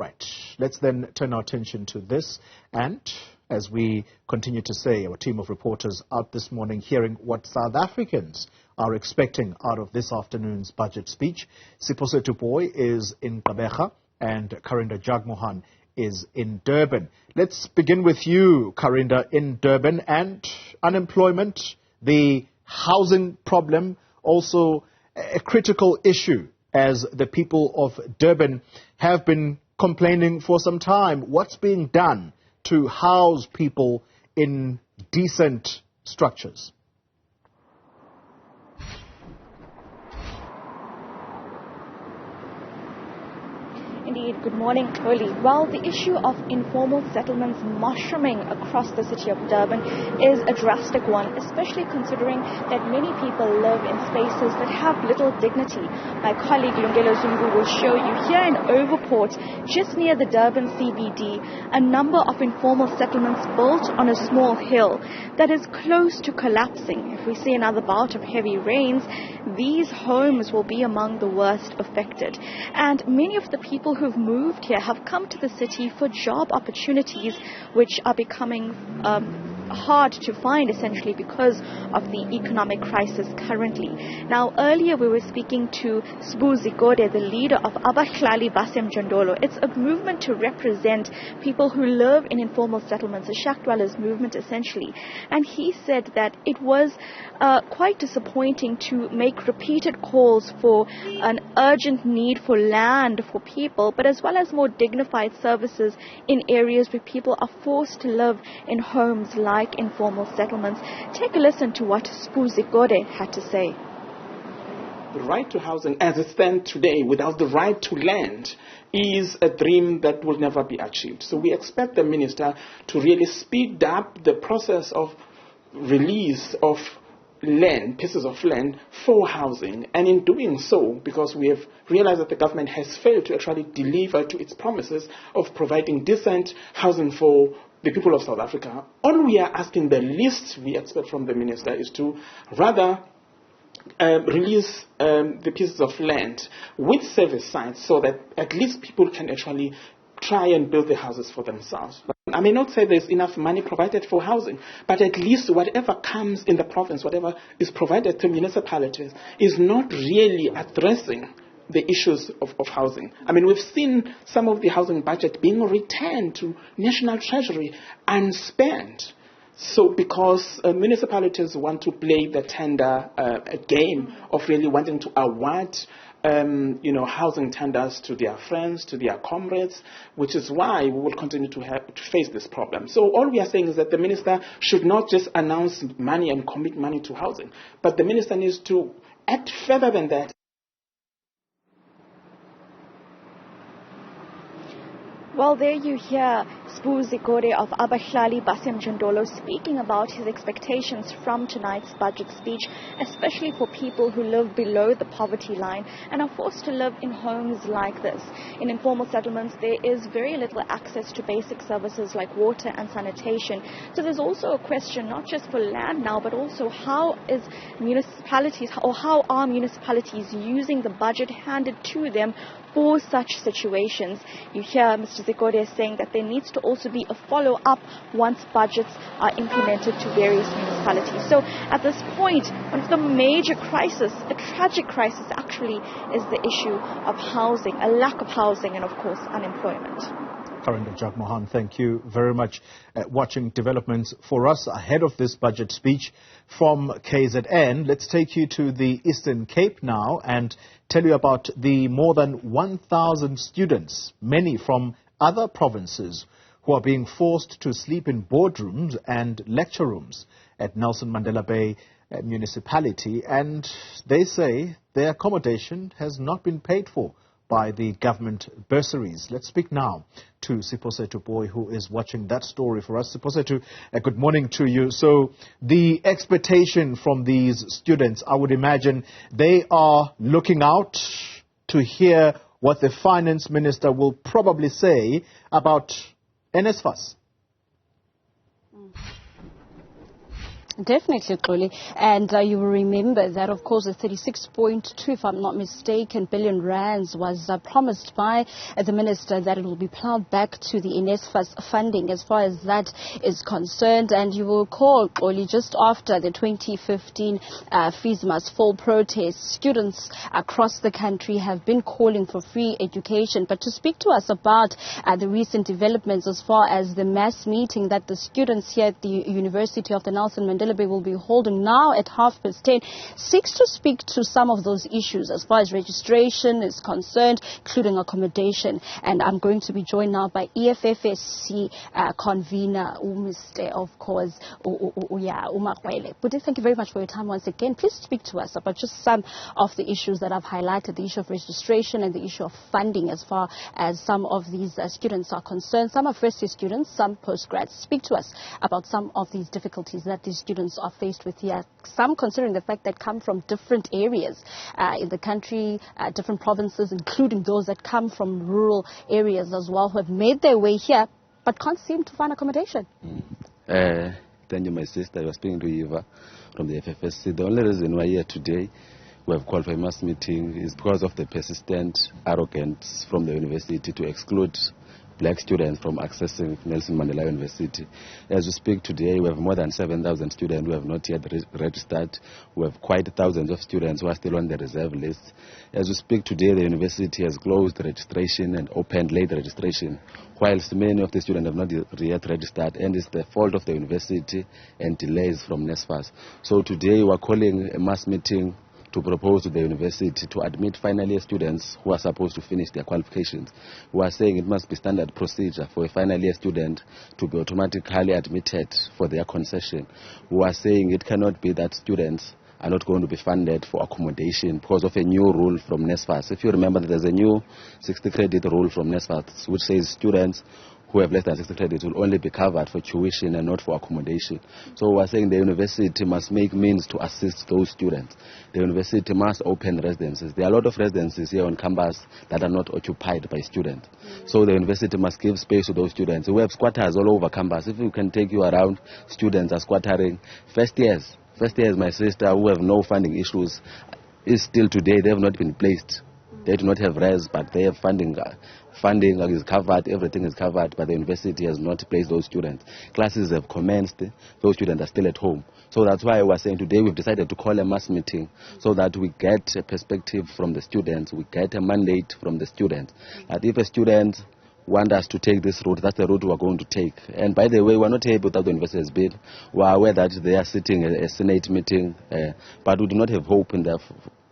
Right. Let's then turn our attention to this. And as we continue to say, our team of reporters out this morning hearing what South Africans are expecting out of this afternoon's budget speech. Siphosethu Booi is in Gqeberha and Karinda Jagmohan is in Durban. Let's begin with you, Karinda, in Durban. And unemployment, the housing problem, also a critical issue as the people of Durban have been complaining for some time. What's being done to house people in decent structures? Indeed, good morning, Oli. Well, the issue of informal settlements mushrooming across the city of Durban is a drastic one, especially considering that many people live in spaces that have little dignity. My colleague Lungelo Zungu will show you here in Overport, just near the Durban CBD, a number of informal settlements built on a small hill that is close to collapsing. If we see another bout of heavy rains, these homes will be among the worst affected. And many of the people who've moved here have come to the city for job opportunities, which are becoming hard to find essentially because of the economic crisis currently. Now, earlier we were speaking to Siphosethu Booi, the leader of Abahlali Basemjondolo. It's a movement to represent people who live in informal settlements, a shack dwellers movement essentially. And he said that it was quite disappointing to make repeated calls for an urgent need for land for people, but as well as more dignified services in areas where people are forced to live in homes like informal settlements. Take a listen to what Siphosethu Booi had to say. The right to housing as it stands today without the right to land is a dream that will never be achieved. So we expect the minister to really speed up the process of release of land, pieces of land for housing. And in doing so, because we have realized that the government has failed to actually deliver to its promises of providing decent housing for the people of South Africa, all we are asking, the least we expect from the minister, is to rather release the pieces of land with service sites so that at least people can actually try and build the houses for themselves. I may not say there's enough money provided for housing, but at least whatever comes in the province, whatever is provided to municipalities, is not really addressing the issues of housing. I mean, we've seen some of the housing budget being returned to National Treasury unspent. So because municipalities want to play the tender game of really wanting to award housing tenders to their friends, to their comrades, which is why we will continue to face this problem. So all we are saying is that the minister should not just announce money and commit money to housing, but the minister needs to act further than that. Well, there you hear Siphosethu Booi of Abahlali Basemjondolo speaking about his expectations from tonight's budget speech, especially for people who live below the poverty line and are forced to live in homes like this. In informal settlements, there is very little access to basic services like water and sanitation. So there's also a question not just for land now, but also how are municipalities using the budget handed to them for such situations. You hear Mr. Zikode saying that there needs to also be a follow-up once budgets are implemented to various municipalities. So at this point, one of the major crises, a tragic crisis actually, is the issue of housing, a lack of housing and of course unemployment. Karinda Jagmohan, thank you very much. Watching developments for us ahead of this budget speech from KZN. Let's take you to the Eastern Cape now and tell you about the more than 1,000 students, many from other provinces, who are being forced to sleep in boardrooms and lecture rooms at Nelson Mandela Bay municipality. And they say their accommodation has not been paid for by the government bursaries. Let's speak now to Siphosethu Booi, who is watching that story for us. Siphosethu, good morning to you. So the expectation from these students, I would imagine they are looking out to hear what the finance minister will probably say about NSFAS. Definitely, Xoli. And you will remember that, of course, the 36.2, if I'm not mistaken, billion rands was promised by the minister that it will be plowed back to the NSFAS funding as far as that is concerned. And you will recall, Xoli, just after the 2015 Fees Must Fall protests, students across the country have been calling for free education. But to speak to us about the recent developments as far as the mass meeting that the students here at the University of the Nelson Mandela Bay will be holding now at 10:30, seeks to speak to some of those issues as far as registration is concerned, including accommodation. And I'm going to be joined now by EFFSC convener, Mr. of course, Umakwele. But thank you very much for your time once again. Please speak to us about just some of the issues that I've highlighted, the issue of registration and the issue of funding as far as some of these students are concerned. Some are first-year students, some postgrads. Speak to us about some of these difficulties that these students are faced with here. Some considering the fact that come from different areas in the country, different provinces, including those that come from rural areas as well, who have made their way here but can't seem to find accommodation. Thank you, my sister. You're speaking to Eva from the FFSC. The only reason we're here today, we have called for a mass meeting, is because of the persistent arrogance from the university to exclude black students from accessing Nelson Mandela University. As we speak today, we have more than 7,000 students who have not yet registered. We have quite thousands of students who are still on the reserve list. As we speak today, the university has closed registration and opened late registration, whilst many of the students have not yet registered, and it's the fault of the university and delays from NSFAS. So today we are calling a mass meeting to propose to the university to admit final year students who are supposed to finish their qualifications. We are saying it must be standard procedure for a final year student to be automatically admitted for their concession. We are saying it cannot be that students are not going to be funded for accommodation because of a new rule from NSFAS. If you remember, there's a new 60 credit rule from NSFAS which says students who have less than 60 credits will only be covered for tuition and not for accommodation. So we're saying the university must make means to assist those students. The university must open residences. There are a lot of residences here on campus that are not occupied by students. So the university must give space to those students. We have squatters all over campus. If we can take you around, students are squattering. First years, my sister, who have no funding issues, is still today, they have not been placed. They do not have res, but they have funding. Funding is covered, everything is covered, but the university has not placed those students. Classes have commenced, those students are still at home. So that's why we're saying today we've decided to call a mass meeting so that we get a perspective from the students, we get a mandate from the students. That if a student want us to take this route, that's the route we're going to take. And by the way, we're not happy without the university has been. We're aware that they are sitting at a Senate meeting, but we do not have hope in that.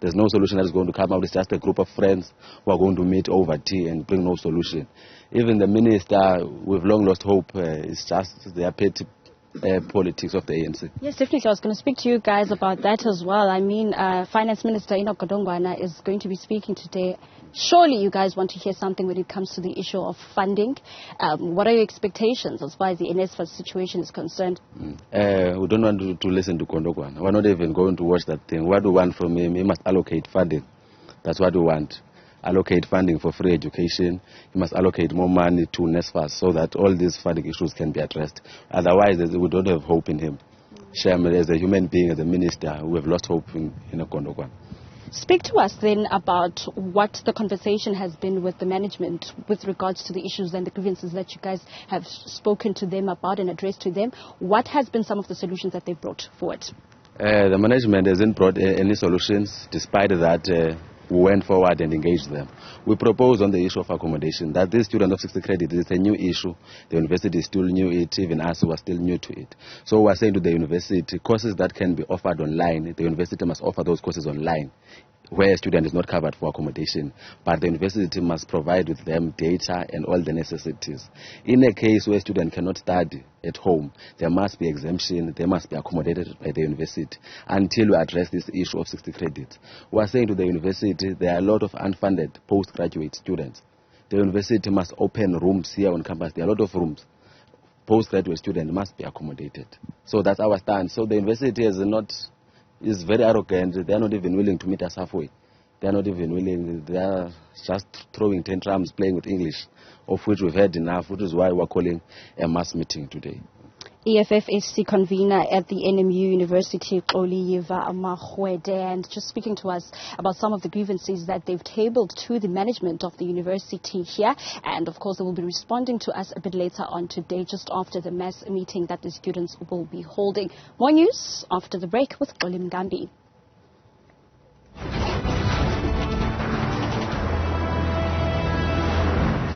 There's no solution that is going to come out. It's just a group of friends who are going to meet over tea and bring no solution. Even the minister, we've long lost hope. It's just their petty politics of the ANC. Yes, definitely. I was going to speak to you guys about that as well. I mean, Finance Minister Enoch Godongwana is going to be speaking today. Surely you guys want to hear something when it comes to the issue of funding. What are your expectations as far as the NSFAS situation is concerned? We don't want to listen to Godongwana. We're not even going to watch that thing. What we want from him, he must allocate funding. That's what we want. Allocate funding for free education. He must allocate more money to NSFAS so that all these funding issues can be addressed. Otherwise, we don't have hope in him. Shem, as a human being, as a minister, we have lost hope in Godongwana. Speak to us then about what the conversation has been with the management with regards to the issues and the grievances that you guys have spoken to them about and addressed to them. What has been some of the solutions that they brought forward? The management hasn't brought any solutions, despite that we went forward and engaged them. We proposed on the issue of accommodation that this student of 60 credit is a new issue. The university still knew it, even us who are still new to it. So we're saying to the university, courses that can be offered online, the university must offer those courses online, where a student is not covered for accommodation, but the university must provide with them data and all the necessities. In a case where a student cannot study at home, there must be exemption, they must be accommodated by the university until we address this issue of 60 credits. We are saying to the university, there are a lot of unfunded postgraduate students. The university must open rooms here on campus. There are a lot of rooms. Postgraduate students must be accommodated. So that's our stance. So the university is very arrogant. They are not even willing to meet us halfway. They are not even willing. They are just throwing tantrums, playing with English, of which we've had enough, which is why we're calling a mass meeting today. EFFSC convener at the NMU University, Gqeberha, and just speaking to us about some of the grievances that they've tabled to the management of the university here. And of course, they will be responding to us a bit later on today, just after the mass meeting that the students will be holding. More news after the break with Xoli Mgambi.